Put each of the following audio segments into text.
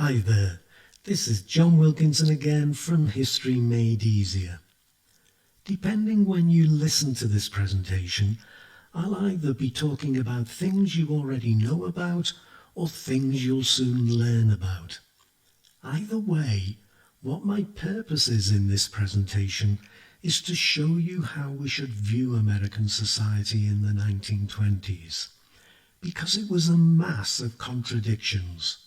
Hi there, this is John Wilkinson again from History Made Easier. Depending when you listen to this presentation, I'll either be talking about things you already know about or things you'll soon learn about. Either way, what my purpose is in this presentation is to show you how we should view American society in the 1920s, because it was a mass of contradictions.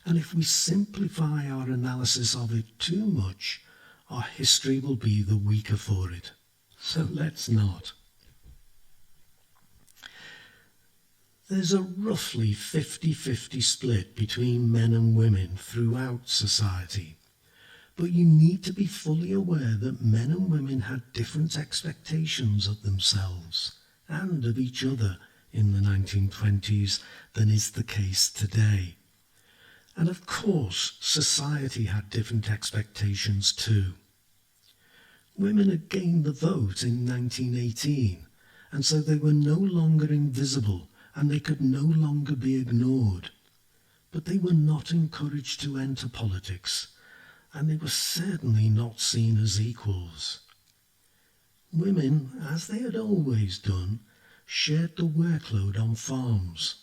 And if we simplify our analysis of it too much, our history will be the weaker for it. So let's not. There's a roughly 50-50 split between men and women throughout society. But you need to be fully aware that men and women had different expectations of themselves and of each other in the 1920s than is the case today. And of course, society had different expectations too. Women had gained the vote in 1918, and so they were no longer invisible and they could no longer be ignored. But they were not encouraged to enter politics, and they were certainly not seen as equals. Women, as they had always done, shared the workload on farms.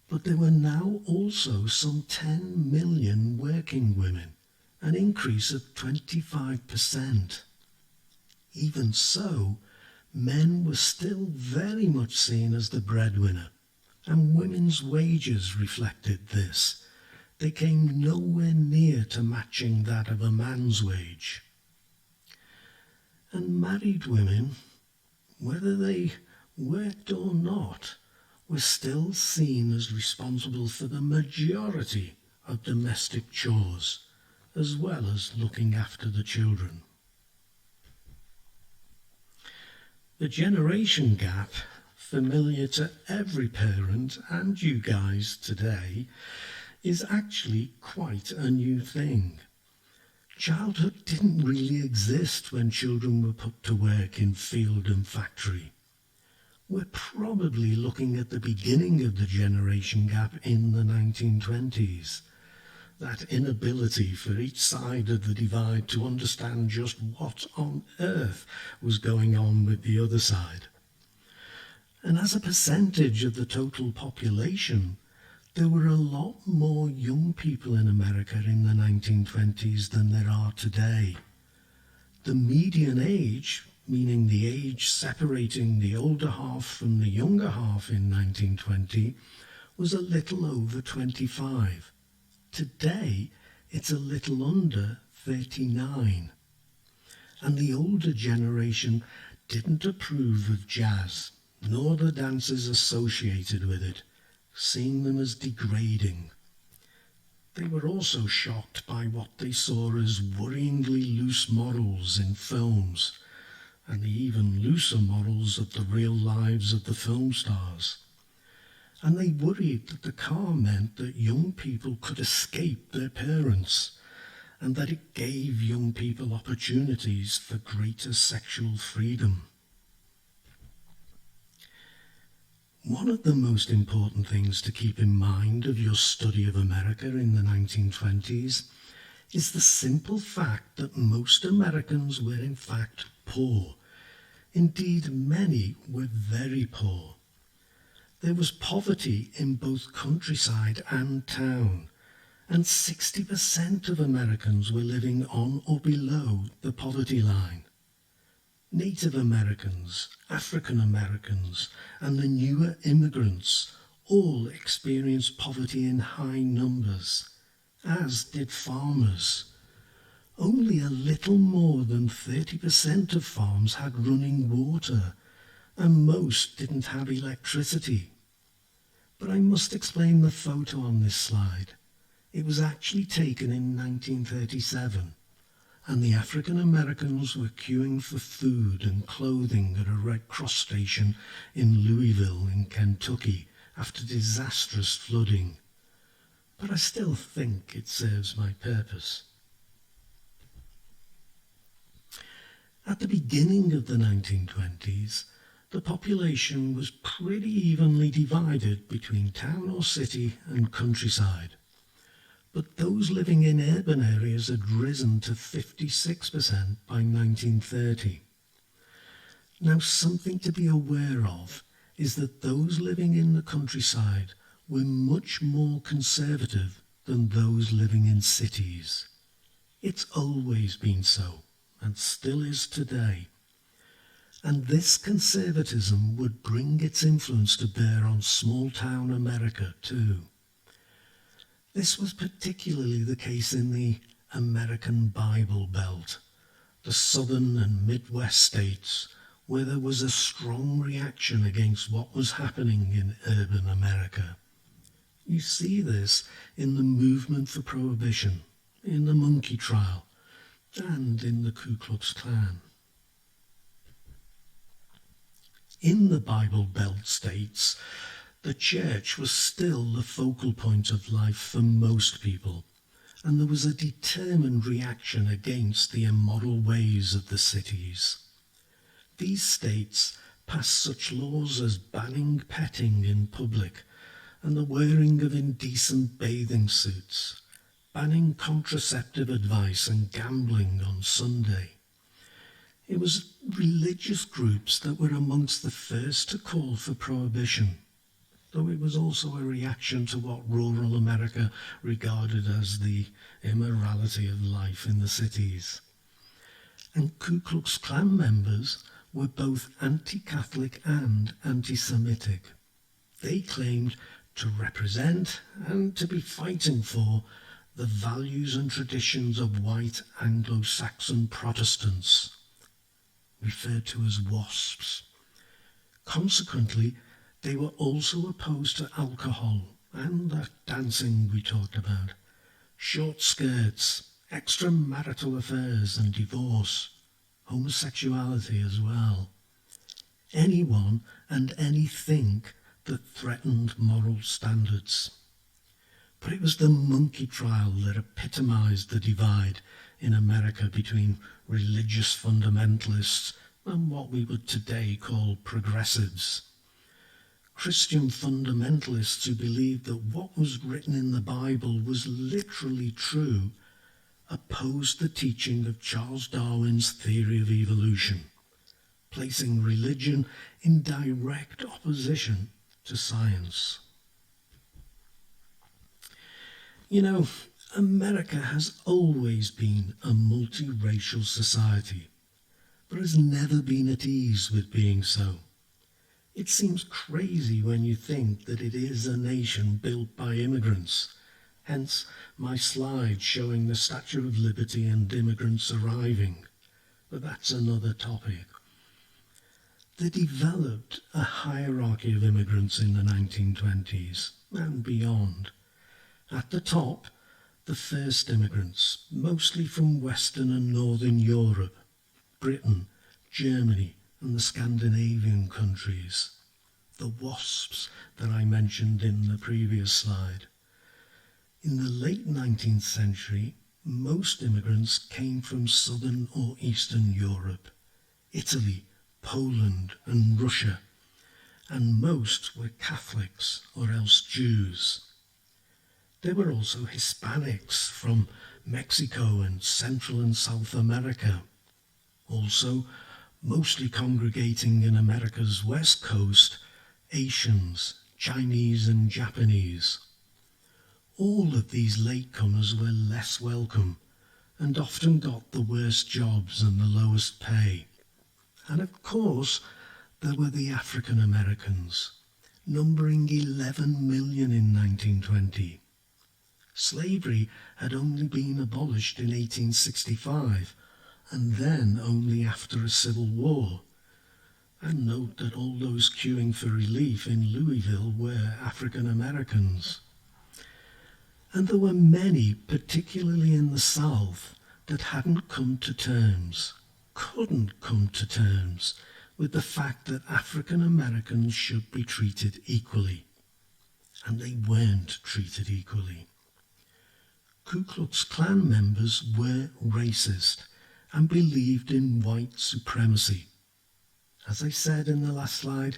But there were now also some 10 million working women, an increase of 25%. Even so, men were still very much seen as the breadwinner, and women's wages reflected this. They came nowhere near to matching that of a man's wage. And married women, whether they worked or not, were still seen as responsible for the majority of domestic chores, as well as looking after the children. The generation gap, familiar to every parent and you guys today, is actually quite a new thing. Childhood didn't really exist when children were put to work in field and factory. We're probably looking at the beginning of the generation gap in the 1920s. That inability for each side of the divide to understand just what on earth was going on with the other side. And as a percentage of the total population, there were a lot more young people in America in the 1920s than there are today. The median age, meaning the age separating the older half from the younger half in 1920, was a little over 25. Today, it's a little under 39. And the older generation didn't approve of jazz, nor the dances associated with it, seeing them as degrading. They were also shocked by what they saw as worryingly loose morals in films, and the even looser morals of the real lives of the film stars. And they worried that the car meant that young people could escape their parents, and that it gave young people opportunities for greater sexual freedom. One of the most important things to keep in mind of your study of America in the 1920s is the simple fact that most Americans were in fact poor. Indeed, many were very poor. There was poverty in both countryside and town, and 60% of Americans were living on or below the poverty line. Native Americans, African Americans, and the newer immigrants all experienced poverty in high numbers, as did farmers. Only a little more than 30% of farms had running water, and most didn't have electricity. But I must explain the photo on this slide. It was actually taken in 1937, and the African Americans were queuing for food and clothing at a Red Cross station in Louisville in Kentucky after disastrous flooding. But I still think it serves my purpose. At the beginning of the 1920s, the population was pretty evenly divided between town or city and countryside. but those living in urban areas had risen to 56% by 1930. Now, something to be aware of is that those living in the countryside were much more conservative than those living in cities. It's always been so, and still is today. And this conservatism would bring its influence to bear on small-town America too. This was particularly the case in the American Bible Belt, the southern and Midwest states, where there was a strong reaction against what was happening in urban America. You see this in the movement for prohibition, in the monkey trial, and in the Ku Klux Klan. In the Bible Belt states, the church was still the focal point of life for most people, and there was a determined reaction against the immoral ways of the cities. These states passed such laws as banning petting in public and the wearing of indecent bathing suits, banning contraceptive advice and gambling on Sunday. It was religious groups that were amongst the first to call for prohibition, though it was also a reaction to what rural America regarded as the immorality of life in the cities. And Ku Klux Klan members were both anti-Catholic and anti-Semitic. They claimed to represent and to be fighting for the values and traditions of white Anglo-Saxon Protestants, referred to as WASPs. Consequently, they were also opposed to alcohol and that dancing we talked about, short skirts, extramarital affairs and divorce, homosexuality as well. Anyone and anything that threatened moral standards. But it was the monkey trial that epitomised the divide in America between religious fundamentalists and what we would today call progressives. Christian fundamentalists who believed that what was written in the Bible was literally true opposed the teaching of Charles Darwin's theory of evolution, placing religion in direct opposition to science. You know, America has always been a multiracial society, but has never been at ease with being so. It seems crazy when you think that it is a nation built by immigrants, hence my slide showing the Statue of Liberty and immigrants arriving, but that's another topic. They developed a hierarchy of immigrants in the 1920s and beyond. At the top, the first immigrants, mostly from Western and Northern Europe, Britain, Germany, and the Scandinavian countries, the WASPs that I mentioned in the previous slide. In the late 19th century, most immigrants came from Southern or Eastern Europe, Italy, Poland, and Russia, and most were Catholics or else Jews. There were also Hispanics from Mexico and Central and South America, also mostly congregating in America's west coast, Asians, Chinese and Japanese. All of these latecomers were less welcome and often got the worst jobs and the lowest pay. And of course, there were the African Americans, numbering 11 million in 1920. Slavery had only been abolished in 1865, and then only after a civil war. And note that all those queuing for relief in Louisville were African Americans. And there were many, particularly in the South, that hadn't come to terms, couldn't come to terms with the fact that African Americans should be treated equally. And they weren't treated equally. Ku Klux Klan members were racist and believed in white supremacy. As I said in the last slide,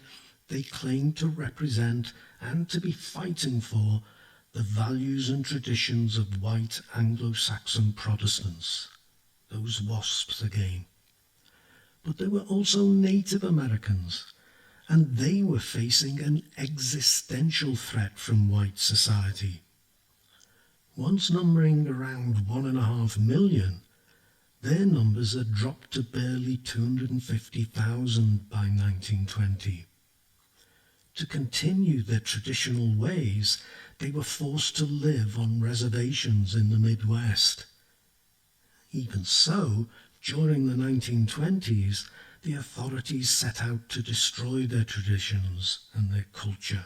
they claimed to represent and to be fighting for the values and traditions of white Anglo-Saxon Protestants, those WASPs again. But there were also Native Americans, and they were facing an existential threat from white society. Once numbering around 1.5 million, their numbers had dropped to barely 250,000 by 1920. To continue their traditional ways, they were forced to live on reservations in the Midwest. Even so, during the 1920s, the authorities set out to destroy their traditions and their culture.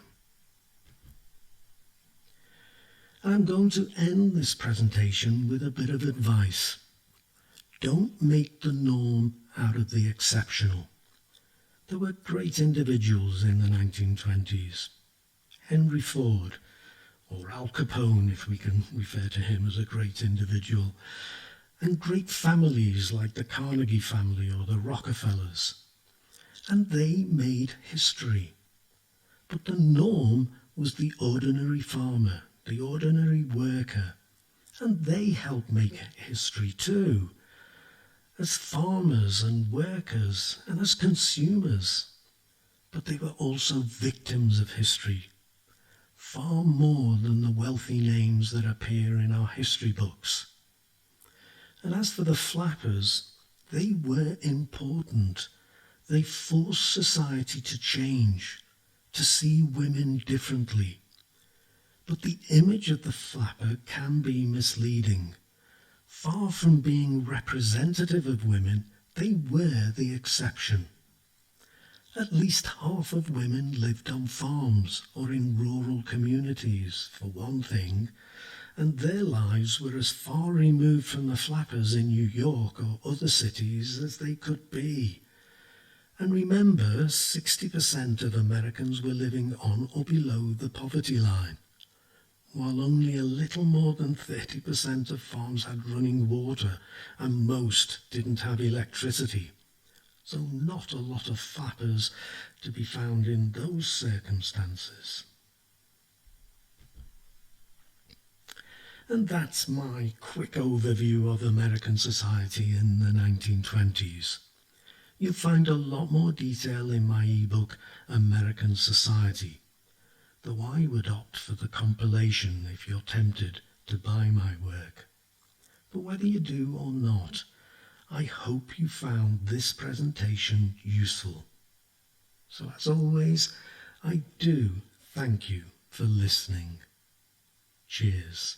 I'm going to end this presentation with a bit of advice. Don't make the norm out of the exceptional. There were great individuals in the 1920s. Henry Ford, or Al Capone if we can refer to him as a great individual, and great families like the Carnegie family or the Rockefellers. And they made history. But the norm was the ordinary farmer, the ordinary worker, and they helped make history too, as farmers and workers and as consumers. But they were also victims of history, far more than the wealthy names that appear in our history books. And as for the flappers, they were important. They forced society to change, to see women differently. But the image of the flapper can be misleading. Far from being representative of women, they were the exception. At least half of women lived on farms or in rural communities, for one thing, and their lives were as far removed from the flappers in New York or other cities as they could be. And remember, 60% of Americans were living on or below the poverty line, while only a little more than 30% of farms had running water and most didn't have electricity. So not a lot of flappers to be found in those circumstances. And that's my quick overview of American society in the 1920s. You'll find a lot more detail in my ebook, American Society, though I would opt for the compilation if you're tempted to buy my work. But whether you do or not, I hope you found this presentation useful. So as always, I do thank you for listening. Cheers.